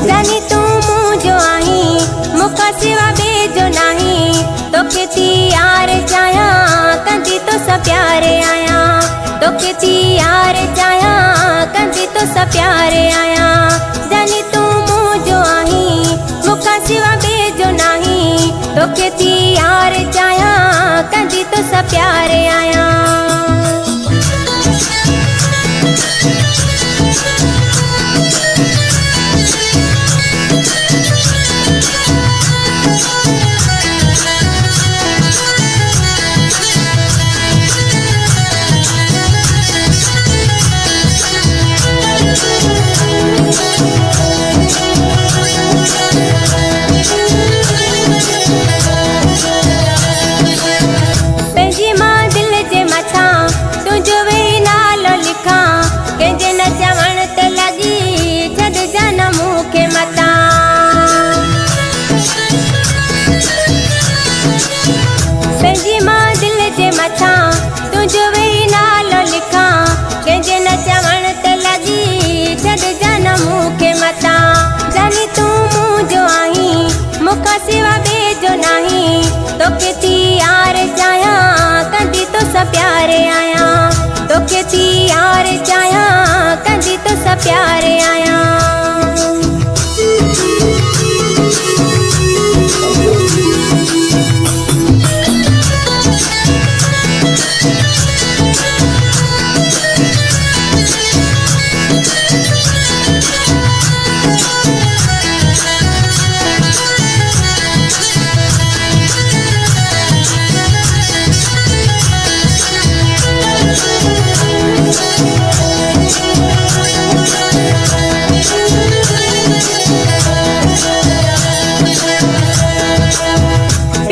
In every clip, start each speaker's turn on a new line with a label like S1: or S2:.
S1: जानी तू मुझो आही मुका सिवा बेजो नाही तो खेती यार जाया कंदी तो सब प्यारे आया तो खेती यार जाया कंदी तो सब प्यारे आया जानी तू मुझो आही मुका सिवा बेजो नाही तो खेती यार जाया कंदी तो सब प्यारे आया। तुझो वे नालो लिखा कंहिंजे न चवण ते लगी छॾ जान मूंखे मता जानी तू मुझो आही मुखा सिवा बेजो नाही तोखे थी यार जाया कंदी तो सब प्यारे आया तोखे थी यार जाया कंदी तो सब प्यारे आया।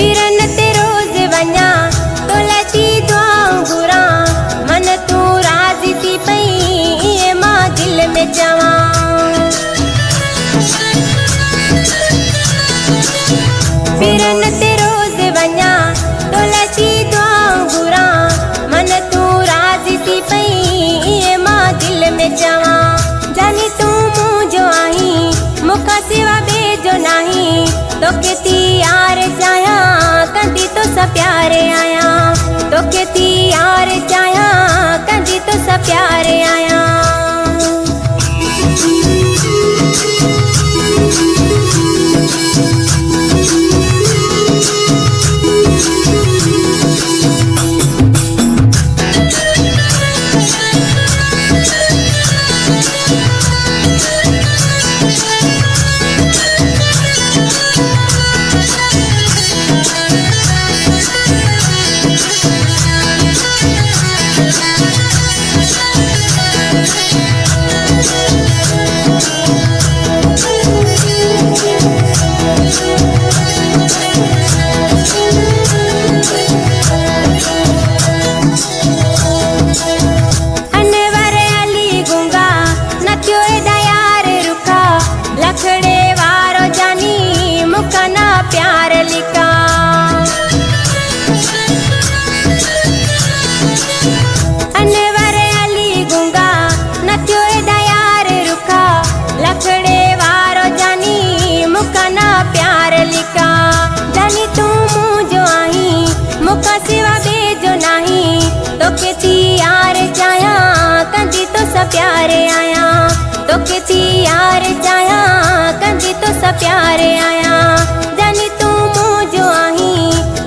S1: फिरन ते रोज वञा तो लची दुआऊं घुरा मन तू राज़ी थी पई मां दिल में चवां जानी तू मुझो आही मुखा सिवा बेजो नाही तोखे थी यार जाया कंदी तो सब प्यारे आया तोखे थी यार जाया कंदी तो सब प्यारे आया। तोखे थी यार जाया कंदी तो सब प्यारे आया तोखे थी यार जाया कंदी तो सब प्यारे आया जानी तू मुझो आही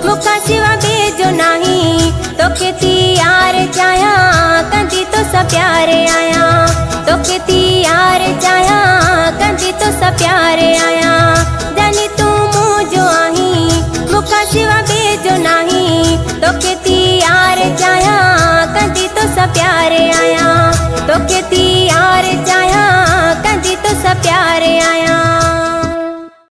S1: मुखा सिवा बेजो नाही तोखे थी यार जाया कंदी तो सब प्यारे आया तोखे थी यार जाया कंदी तो सब प्यारे आया जानी तू मुझो आही मुखा सिवा बेजो नाही तोखे थी यार जाया कंदी तो सब प्यारे आया तोखे थी यार जाया कंदी तो सब प्यारे आया।